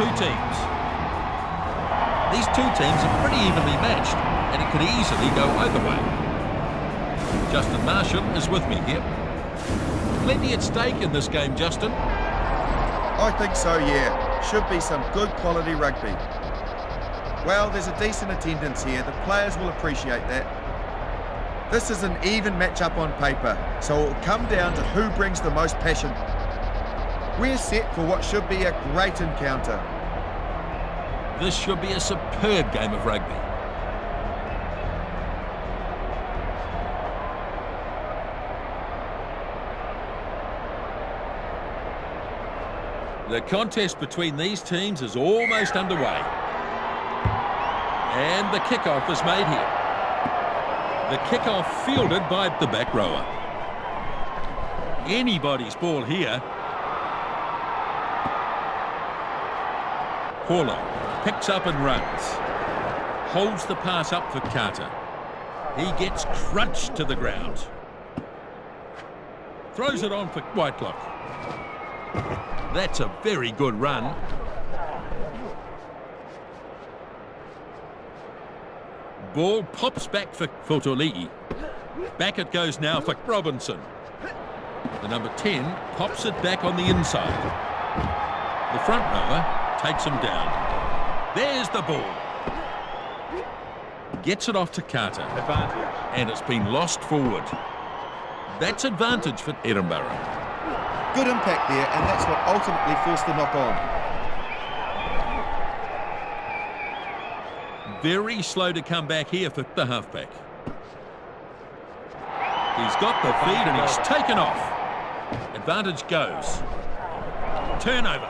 two teams. These two teams are pretty evenly matched, and it could easily go either way. Justin Marshall is with me here. Plenty at stake in this game, Justin. I think so, yeah. Should be some good quality rugby. Well, there's a decent attendance here. The players will appreciate that. This is an even match-up on paper, so it will come down to who brings the most passion. We're set for what should be a great encounter. This should be a superb game of rugby. The contest between these teams is almost underway. And the kickoff is made here. The kickoff fielded by the back rower. Anybody's ball here. Paulo picks up and runs. Holds the pass up for Carter. He gets crunched to the ground. Throws it on for Whitelock. That's a very good run. Ball pops back for Fotoli'i. Back it goes now for Robinson. The number 10 pops it back on the inside. The front rower takes him down. There's the ball. Gets it off to Carter. Advantage. And it's been lost forward. That's advantage for Edinburgh. Good impact there, and that's what ultimately forced the knock on. Very slow to come back here for the halfback. He's got the feed and he's taken off. Advantage goes. Turnover.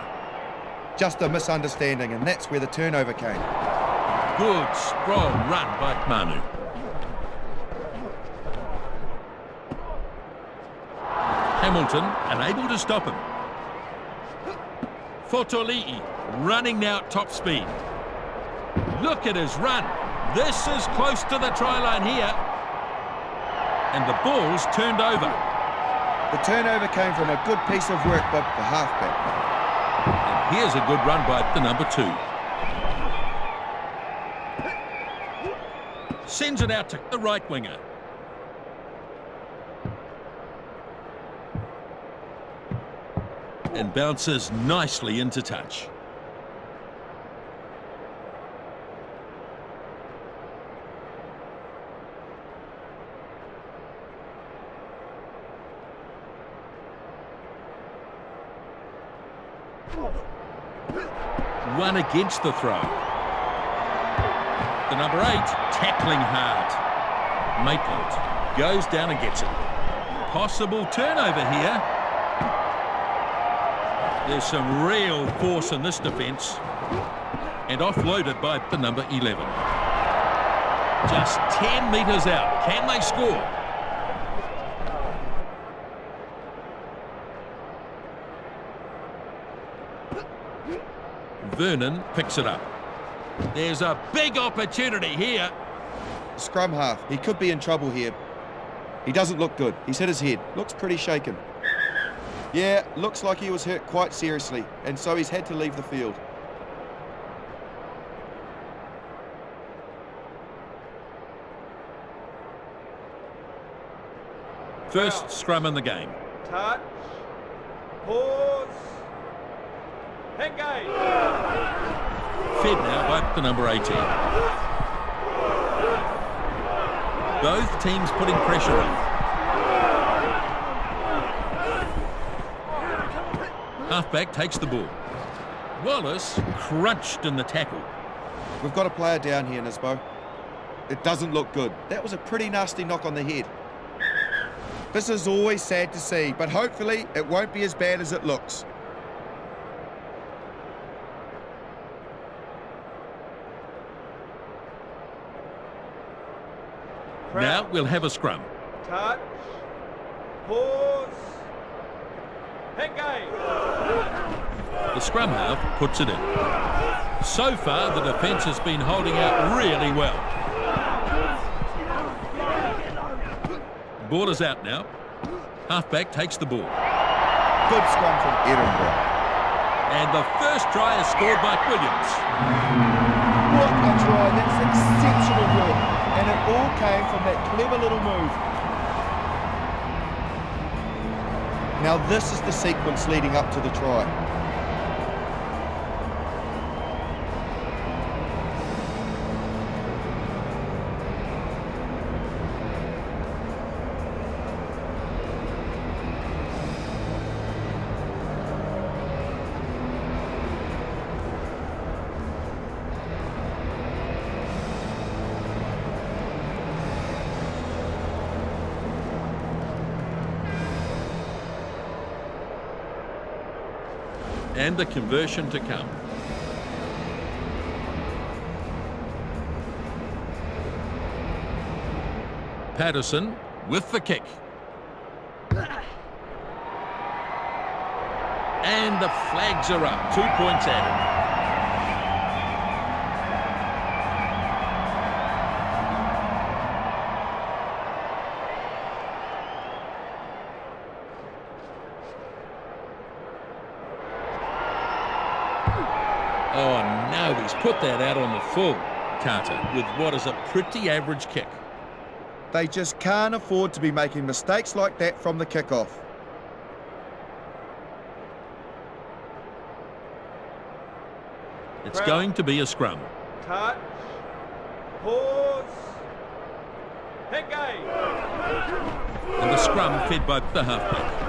Just a misunderstanding, and that's where the turnover came. Good, strong run by Manu. Hamilton unable to stop him. Fotoli'i running now at top speed. Look at his run. This is close to the try line here. And the ball's turned over. The turnover came from a good piece of work by the halfback. And here's a good run by the number 2. Sends it out to the right winger. And bounces nicely into touch. One against the throw. The number 8 tackling hard. Maitland goes down and gets it. Possible turnover here. There's some real force in this defence. And offloaded by the number 11. Just 10 metres out. Can they score? Vernon picks it up. There's a big opportunity here. Scrum half. He could be in trouble here. He doesn't look good. He's hit his head. Looks pretty shaken. Yeah, looks like he was hurt quite seriously, and so he's had to leave the field. First scrum in the game. Touch. Pause. Engage. Fed now by the number 18. Both teams putting pressure on. Halfback takes the ball. Wallace crunched in the tackle. We've got a player down here, Nisbo. It doesn't look good. That was a pretty nasty knock on the head. This is always sad to see, but hopefully it won't be as bad as it looks. Now we'll have a scrum. Touch. Pause. Engage. The scrum half puts it in. So far, the defence has been holding out really well. Ball is out now. Halfback takes the ball. Good scrum from Edinburgh. And the first try is scored by Williams. What a try, that's exceptional work. And it all came from that clever little move. Now this is the sequence leading up to the try. And the conversion to come. Patterson with the kick. And the flags are up. 2 points added. Oh no, he's put that out on the full, Carter, with what is a pretty average kick. They just can't afford to be making mistakes like that from the kickoff. It's going to be a scrum. Touch. Pause. Hit game. And the scrum fed by the halfback.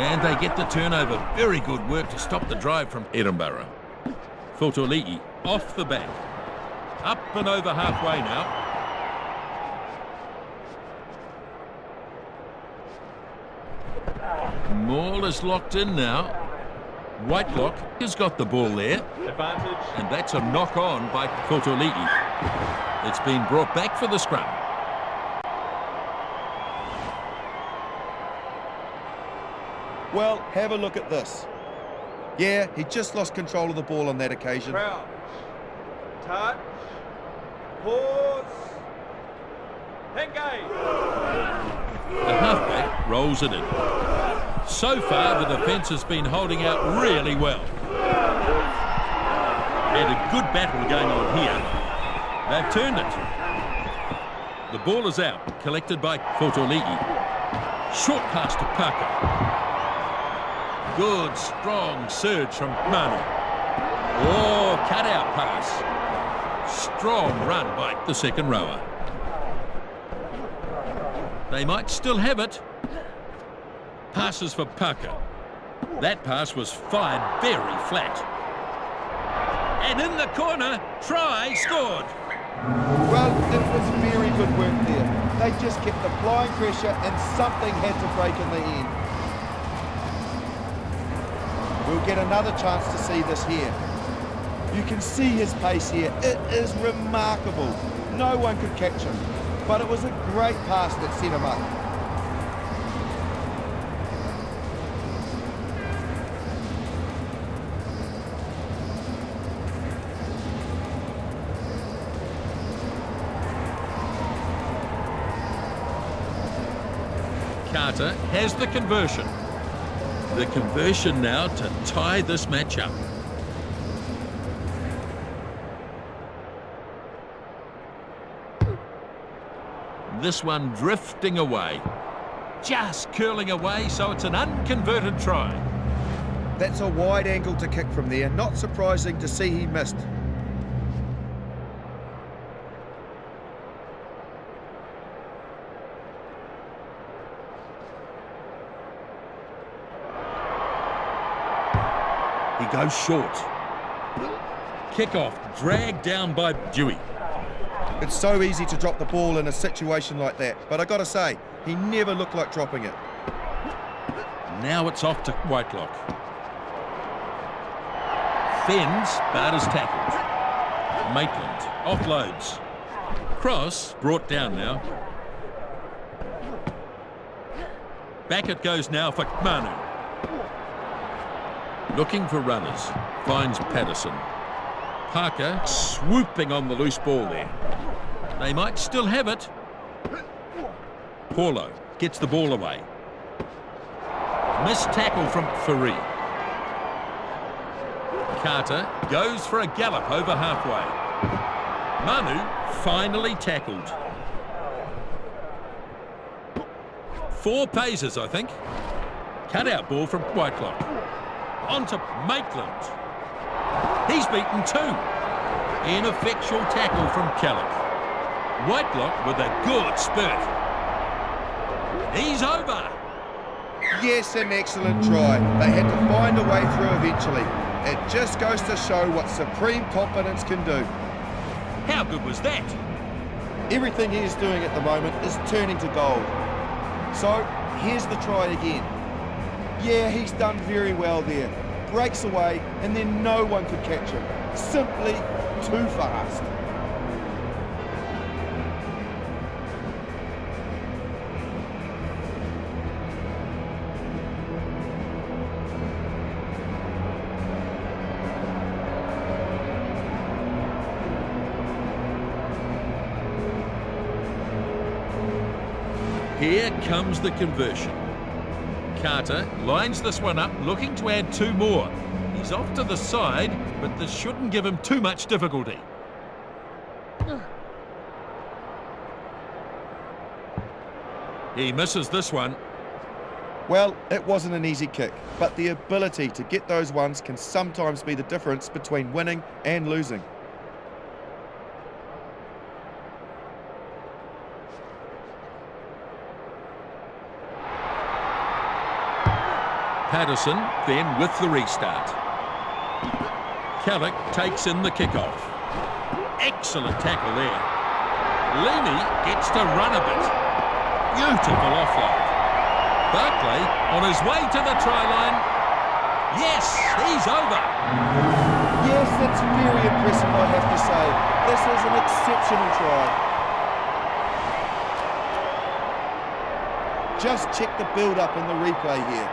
And they get the turnover. Very good work to stop the drive from Edinburgh. Fotoli'i off the back. Up and over halfway now. Maul is locked in now. Whitelock has got the ball there. Advantage. And that's a knock on by Fotoli'i. It's been brought back for the scrum. Well, have a look at this. Yeah, he just lost control of the ball on that occasion. Crouch. Touch. Pause. Hit game. The halfback rolls it in. So far, the defence has been holding out really well. And a good battle going on here. They've turned it. The ball is out, collected by Fotoli'i. Short pass to Parker. Good, strong surge from Manu. Oh, cut-out pass. Strong run by the second rower. They might still have it. Passes for Parker. That pass was fired very flat. And in the corner, try scored. Well, it was very good work there. They just kept applying pressure and something had to break in the end. We'll get another chance to see this here. You can see his pace here. It is remarkable. No one could catch him. But it was a great pass that set him up. Carter has the conversion. The conversion now to tie this match up. This one drifting away. Just curling away, so it's an unconverted try. That's a wide angle to kick from there. Not surprising to see he missed. He goes short. Kick-off, dragged down by Dewey. It's so easy to drop the ball in a situation like that, but I gotta say, he never looked like dropping it. Now it's off to Whitelock. Fens, but is tackled. Maitland offloads. Cross brought down now. Back it goes now for Manu. Looking for runners, finds Patterson. Parker swooping on the loose ball there. They might still have it. Paulo gets the ball away. Missed tackle from Ferry. Carter goes for a gallop over halfway. Manu finally tackled. 4 paces, I think. Cut-out ball from Whitelock. On to Maitland. He's beaten 2. Ineffectual tackle from Kellock. Whitelock with a good spurt. He's over. Yes, an excellent try. They had to find a way through eventually. It just goes to show what supreme confidence can do. How good was that? Everything he is doing at the moment is turning to gold. So, here's the try again. Yeah, he's done very well there. Breaks away, and then no one could catch him. Simply too fast. Here comes the conversion. Carter lines this one up, looking to add 2 more. He's off to the side, but this shouldn't give him too much difficulty. He misses this one. Well, it wasn't an easy kick, but the ability to get those ones can sometimes be the difference between winning and losing. Patterson then with the restart. Kellock takes in the kickoff. Excellent tackle there. Leamy gets to run a bit. Beautiful offload. Barclay on his way to the try line. Yes, he's over. Yes, that's very impressive, I have to say. This is an exceptional try. Just check the build-up in the replay here.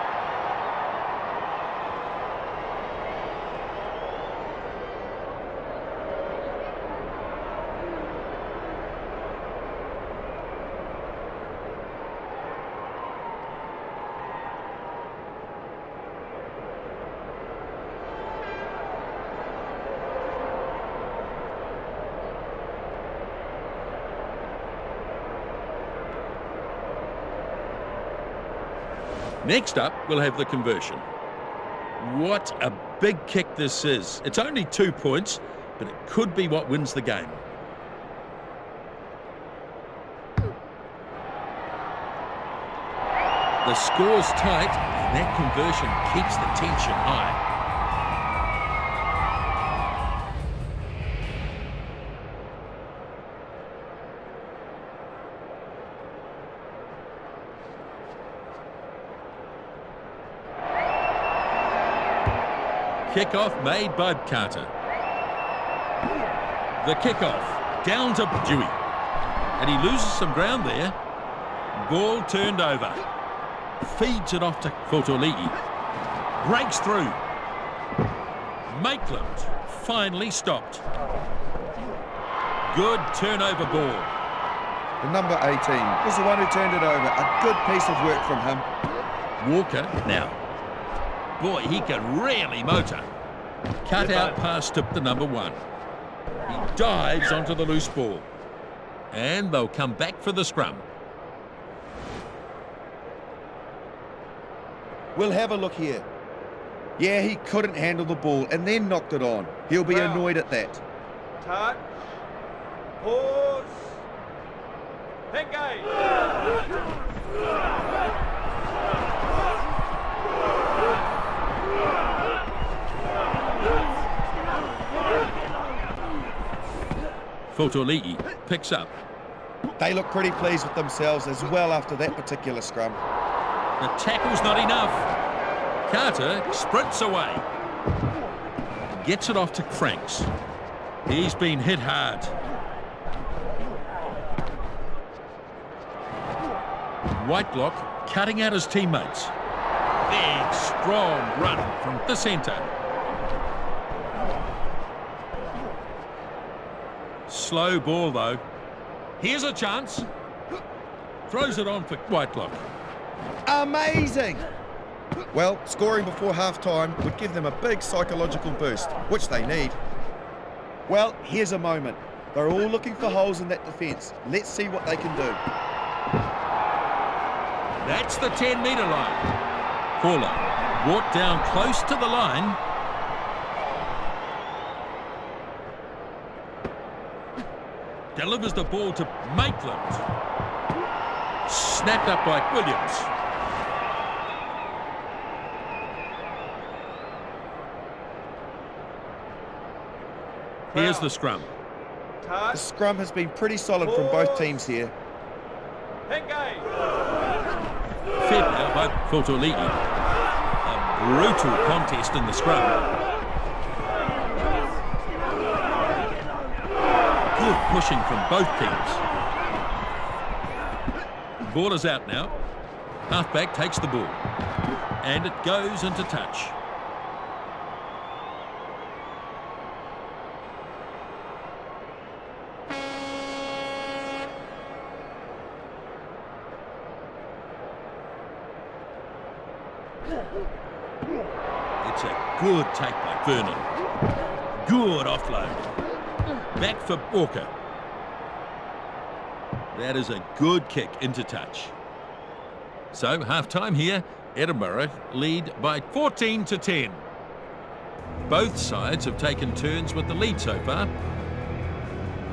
Next up, we'll have the conversion. What a big kick this is. It's only 2 points, but it could be what wins the game. The score's tight, and that conversion keeps the tension high. Kickoff made by Carter. The kickoff down to Dewey. And he loses some ground there. Ball turned over. Feeds it off to Fotoli'i. Breaks through. Maitland finally stopped. Good turnover ball. The number 18 was the one who turned it over. A good piece of work from him. Walker now. Boy, he can really motor. Cut out pass to the number 1. He dives onto the loose ball. And they'll come back for the scrum. We'll have a look here. Yeah, he couldn't handle the ball and then knocked it on. He'll be annoyed at that. Touch. Pause. Engage. Fotoli'i picks up. They look pretty pleased with themselves as well after that particular scrum. The tackle's not enough. Carter sprints away. Gets it off to Franks. He's been hit hard. Whitelock cutting out his teammates. Big, strong run from the centre. Slow ball, though. Here's a chance. Throws it on for Whitelock. Amazing! Well, scoring before half-time would give them a big psychological boost, which they need. Well, here's a moment. They're all looking for holes in that defence. Let's see what they can do. That's the 10-metre line. Caller brought down close to the line. Delivers the ball to Maitland. Snapped up by Williams. Here's the scrum. The scrum has been pretty solid from both teams here. Engage. Fed now by Fotoligi. A brutal contest in the scrum. Good pushing from both teams. Ball is out now. Halfback takes the ball. And it goes into touch. It's a good take by Vernon. Good offload. Back for Walker. That is a good kick into touch. So, half-time here. Edinburgh lead by 14-10. Both sides have taken turns with the lead so far.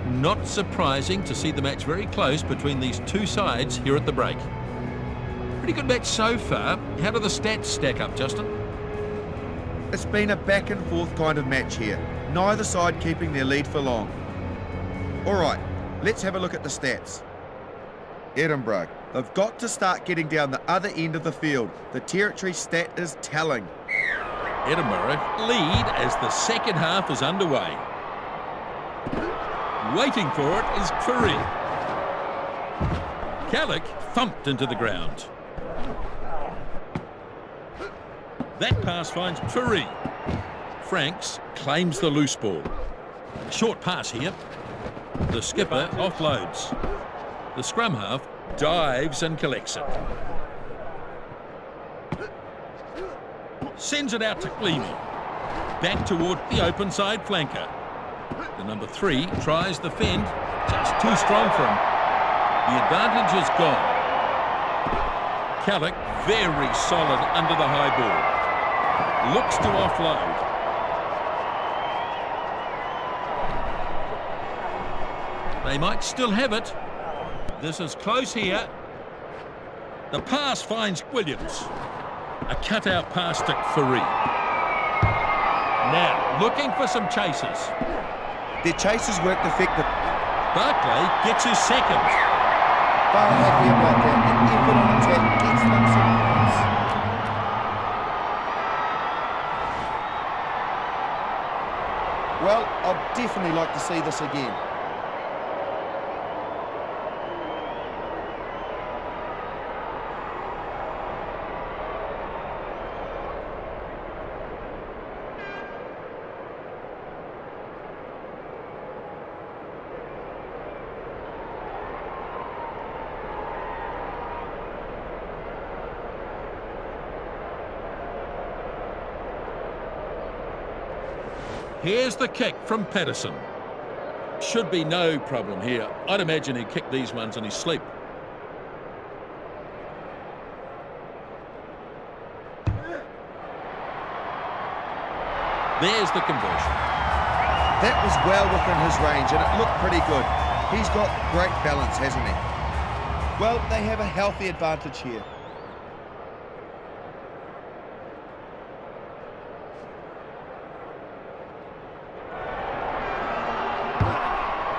Not surprising to see the match very close between these two sides here at the break. Pretty good match so far. How do the stats stack up, Justin? It's been a back and forth kind of match here. Neither side keeping their lead for long. All right, let's have a look at the stats. Edinburgh, they've got to start getting down the other end of the field. The territory stat is telling. Edinburgh lead as the second half is underway. Waiting for it is Curry. Callick thumped into the ground. That pass finds Curry. Franks claims the loose ball. Short pass here. The skipper offloads. The scrum half dives and collects it. Sends it out to Cleamy. Back toward the open side flanker. The number 3 tries the fend. Just too strong for him. The advantage is gone. Callick very solid under the high ball. Looks to offload. They might still have it. This is close here. The pass finds Williams. A cutout pass to Furry. Now, looking for some chasers. Their chasers worked effective. Barclay gets his second. They're happy about that. And effort on attack gets them some points. Well, I'd definitely like to see this again. Here's the kick from Patterson. Should be no problem here. I'd imagine he'd kick these ones in his sleep. There's the conversion. That was well within his range and it looked pretty good. He's got great balance, hasn't he? Well, they have a healthy advantage here.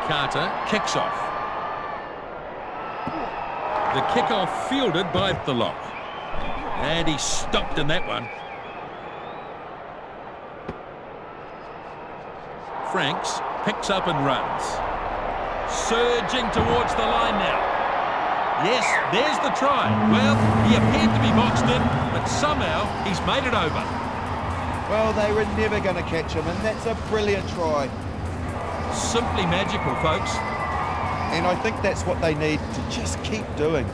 Carter kicks off. The kick-off fielded by the lock. And he stopped in that one. Franks picks up and runs. Surging towards the line now. Yes, there's the try. Well, he appeared to be boxed in, but somehow he's made it over. Well, they were never going to catch him, and that's a brilliant try. Simply magical, folks. And I think that's what they need to just keep doing.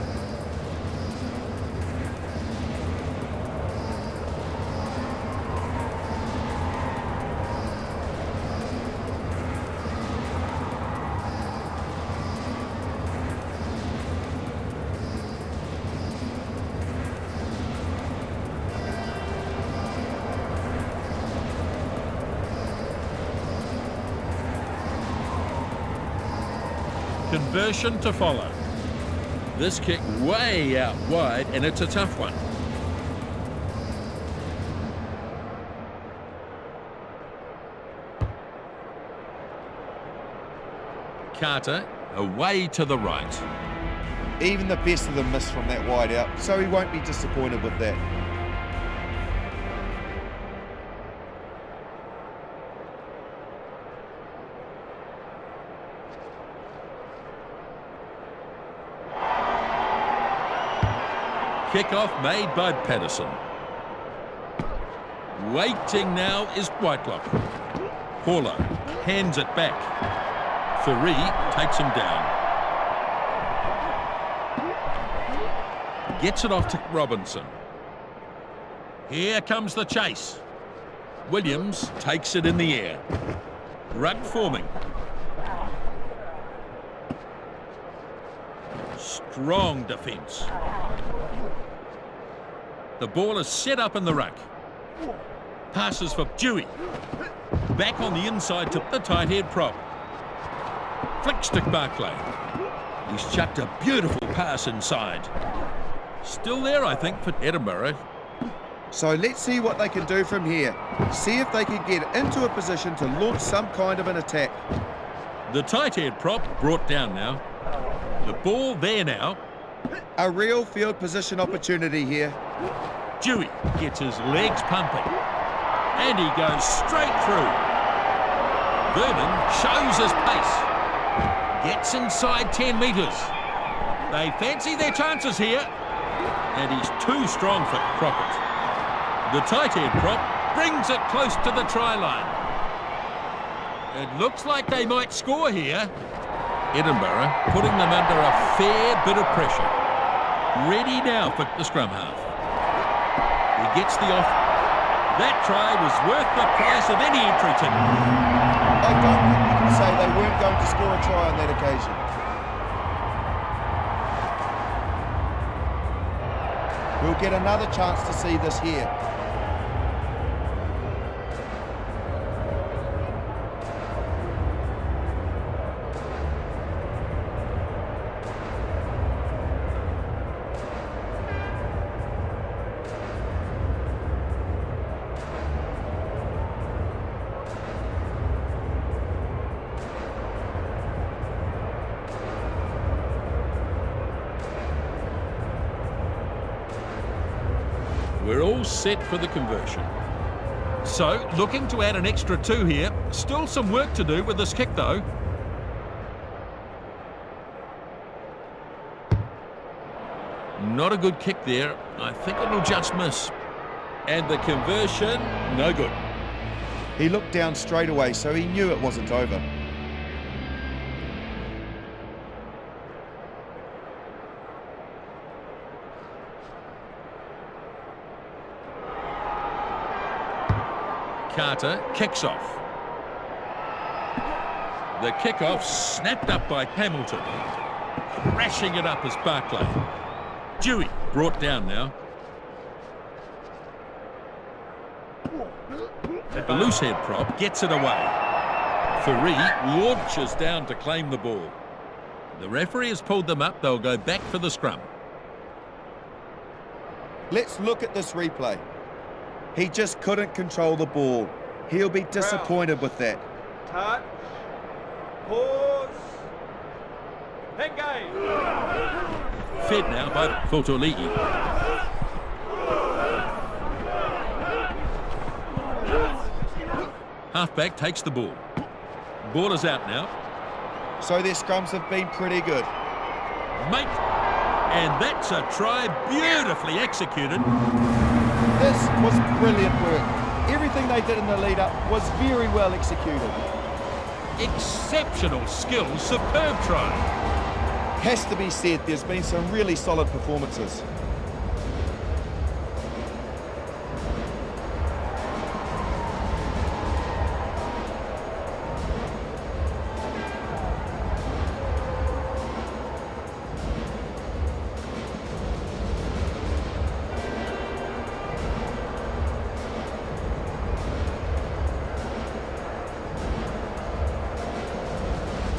Conversion to follow. This kick way out wide, and it's a tough one. Carter away to the right. Even the best of them missed from that wide out, so he won't be disappointed with that. Kick-off made by Patterson. Waiting now is Whitelock. Paulo hands it back. Ferree takes him down. Gets it off to Robinson. Here comes the chase. Williams takes it in the air. Ruck forming. Strong defence. The ball is set up in the ruck. Passes for Dewey. Back on the inside to the tight head prop. Flick stick Barclay. He's chucked a beautiful pass inside. Still there, I think, for Edinburgh. So let's see what they can do from here. See if they can get into a position to launch some kind of an attack. The tight head prop brought down now. The ball there now. A real field position opportunity here. Dewey gets his legs pumping. And he goes straight through. Vernon shows his pace. Gets inside 10 metres. They fancy their chances here. And he's too strong for Crockett. The tight head prop brings it close to the try line. It looks like they might score here. Edinburgh putting them under a fair bit of pressure. Ready now for the scrum half. He gets the off. That try was worth the price of any entry ticket. I don't think you can say they weren't going to score a try on that occasion. We'll get another chance to see this here. We're all set for the conversion. So, looking to add an extra 2 here. Still some work to do with this kick, though. Not a good kick there. I think it'll just miss. And the conversion, no good. He looked down straight away, so he knew it wasn't over. Carter kicks off. The kick-off snapped up by Hamilton. Crashing it up as Barclay. Dewey brought down now. The loose head prop gets it away. Ferree launches down to claim the ball. The referee has pulled them up. They'll go back for the scrum. Let's look at this replay. He just couldn't control the ball. He'll be disappointed with that. Touch. Pause. Engage. Fed now by Fotoli'i. Halfback takes the ball. Ball is out now. So their scrums have been pretty good. Mate. And that's a try beautifully executed. This was brilliant work. Everything they did in the lead-up was very well executed. Exceptional skill, superb try. Has to be said, there's been some really solid performances.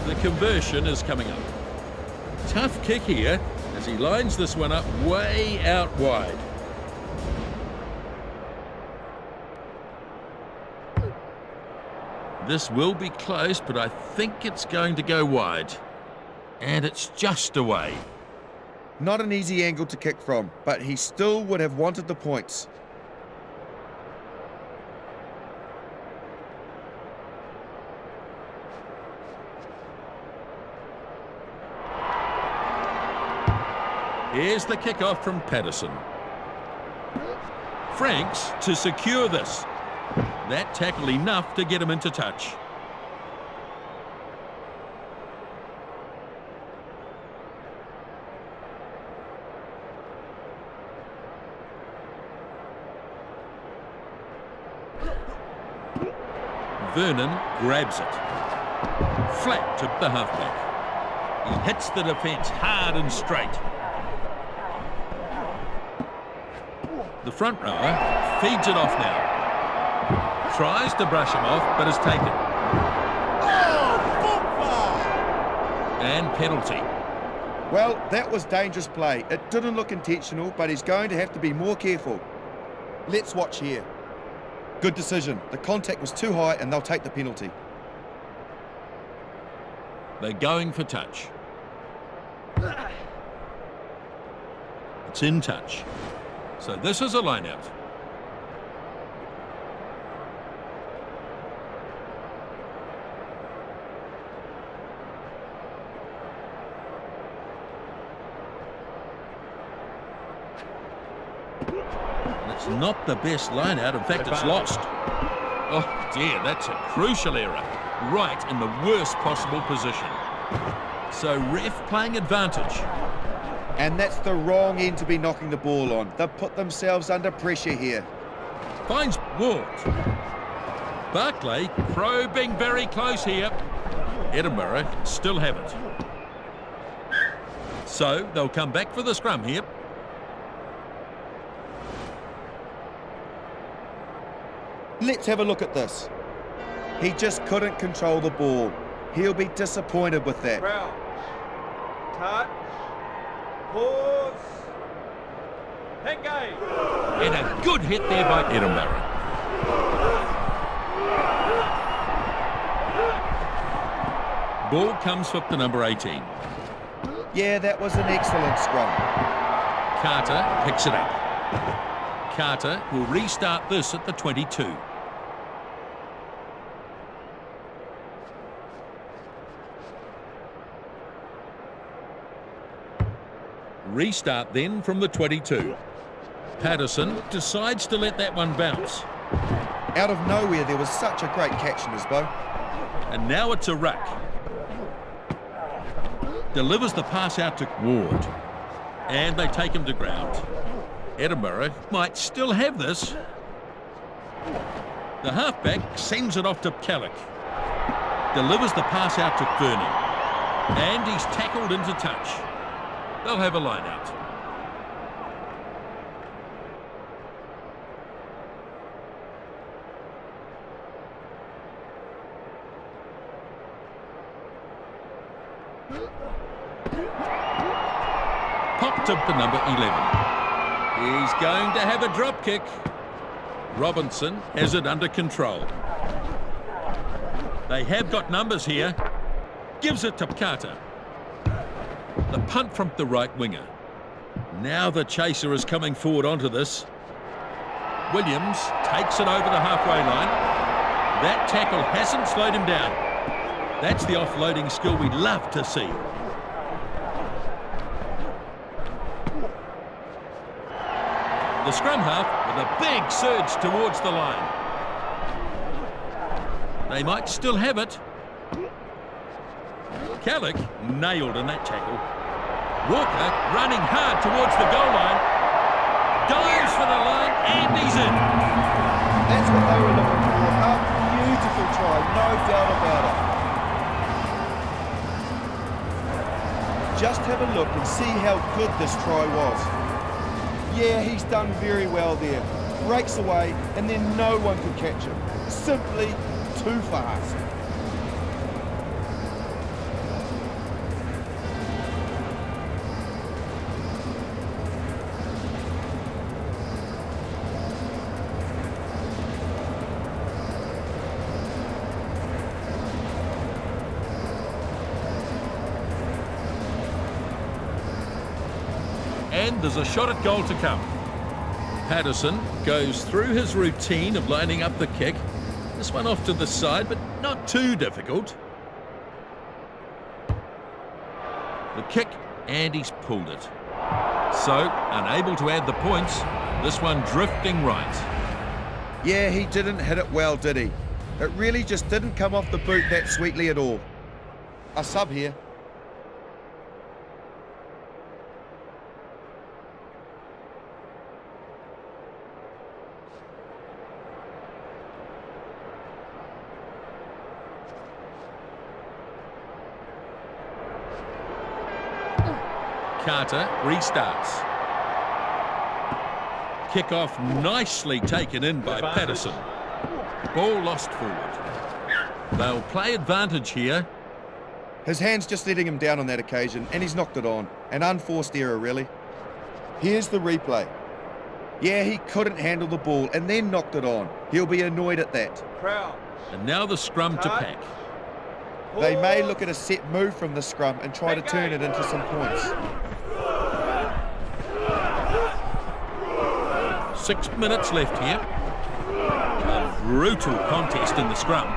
The conversion is coming up. Tough kick here as he lines this one up way out wide. This will be close, but I think it's going to go wide. And it's just away. Not an easy angle to kick from, but he still would have wanted the points. Here's the kickoff from Patterson. Franks to secure this. That tackle enough to get him into touch. Vernon grabs it. Flat to the halfback. He hits the defence hard and straight. The front rower feeds it off now. Tries to brush him off, but is taken. And penalty. Well, that was dangerous play. It didn't look intentional, but he's going to have to be more careful. Let's watch here. Good decision. The contact was too high and they'll take the penalty. They're going for touch. It's in touch. So this is a line-out. It's not the best line-out. In fact, it's lost. Oh, dear, that's a crucial error. Right in the worst possible position. So ref playing advantage. And that's the wrong end to be knocking the ball on. They've put themselves under pressure here. Finds Ward. Barclay probing very close here. Edinburgh still have it. So they'll come back for the scrum here. Let's have a look at this. He just couldn't control the ball. He'll be disappointed with that. Crouch. Touch. Pause. Engage. And a good hit there by Edinburgh. Ball comes for the number 18. Yeah, that was an excellent scrum. Carter picks it up. Carter will restart this at the 22. Restart then from the 22. Patterson decides to let that one bounce. Out of nowhere, there was such a great catch in his bow. And now it's a ruck. Delivers the pass out to Ward. And they take him to ground. Edinburgh might still have this. The halfback sends it off to Callick. Delivers the pass out to Vernon. And he's tackled into touch. They'll have a line out. Popped up to number 11. He's going to have a drop kick. Robinson has it under control. They have got numbers here. Gives it to Carter. The punt from the right winger. Now the chaser is coming forward onto this. Williams takes it over the halfway line. That tackle hasn't slowed him down. That's the offloading skill we love to see. The scrum half with a big surge towards the line. They might still have it. Callick nailed in that tackle. Walker running hard towards the goal line. Dives for the line and he's in. That's what they were looking for. A beautiful try, no doubt about it. Just have a look and see how good this try was. Yeah, he's done very well there. Breaks away and then no one could catch him. Simply too fast. And there's a shot at goal to come. Patterson goes through his routine of lining up the kick. This one off to the side, but not too difficult. The kick, and he's pulled it. So, unable to add the points, this one drifting right. Yeah, he didn't hit it well, did he? It really just didn't come off the boot that sweetly at all. A sub here. Carter restarts. Kick-off nicely taken in by Patterson. Ball lost forward. They'll play advantage here. His hand's just letting him down on that occasion, and he's knocked it on. An unforced error, really. Here's the replay. Yeah, he couldn't handle the ball and then knocked it on. He'll be annoyed at that. Crouch. And now the scrum to pack. They may look at a set move from the scrum and try to turn it into some points. 6 minutes left here. A brutal contest in the scrum.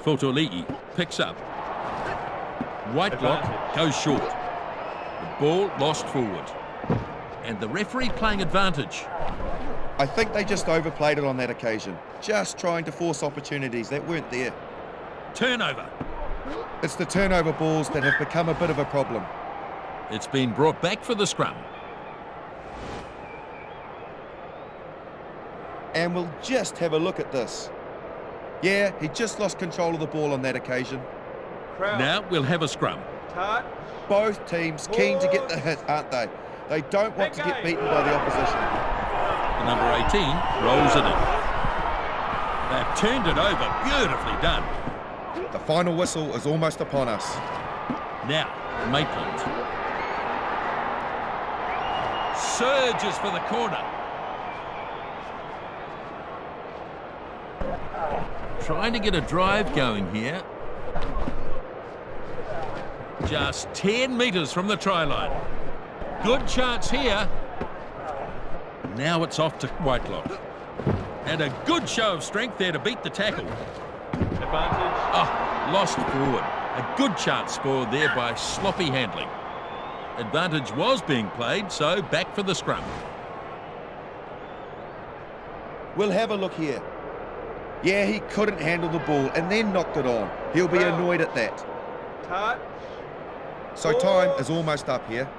Fotoli'i picks up. Whitelock goes short. The ball lost forward. And the referee playing advantage. I think they just overplayed it on that occasion, just trying to force opportunities that weren't there. Turnover. It's the turnover balls that have become a bit of a problem. It's been brought back for the scrum. And we'll just have a look at this. Yeah, he just lost control of the ball on that occasion. Crouch. Now we'll have a scrum. Touch. Both teams keen to get the hit, aren't they? They don't want to get beaten by the opposition. The number 18 rolls it in. They've turned it over. Beautifully done. The final whistle is almost upon us. Now, Maitland. Surges for the corner. Trying to get a drive going here. Just 10 metres from the try line. Good chance here. Now it's off to Whitelock. And a good show of strength there to beat the tackle. Advantage. Oh, lost forward. A good chance spoiled there by sloppy handling. Advantage was being played, so back for the scrum. We'll have a look here. Yeah, he couldn't handle the ball and then knocked it on. He'll be annoyed at that. Touch. So time is almost up here.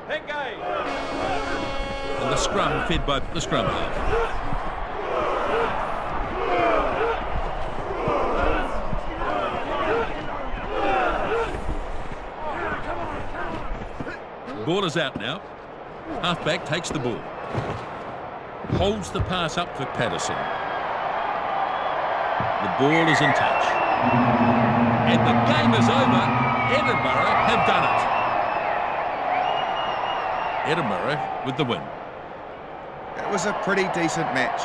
Engage. And the scrum fed by the scrum half. Ball is out now. Halfback takes the ball. Holds the pass up for Patterson. The ball is in touch. And the game is over. Edinburgh have done it. Edinburgh with the win. It was a pretty decent match.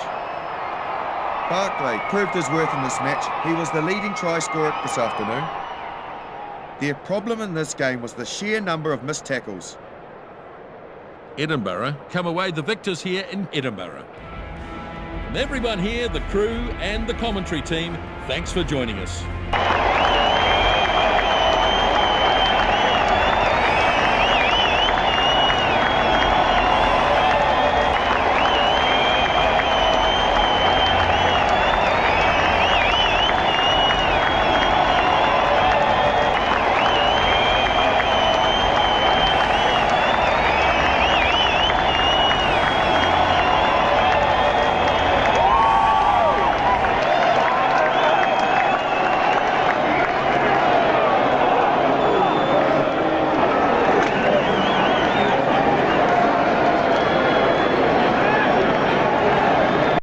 Barclay proved his worth in this match. He was the leading try scorer this afternoon. Their problem in this game was the sheer number of missed tackles. Edinburgh come away the victors here in Edinburgh. From everyone here, the crew and the commentary team, thanks for joining us.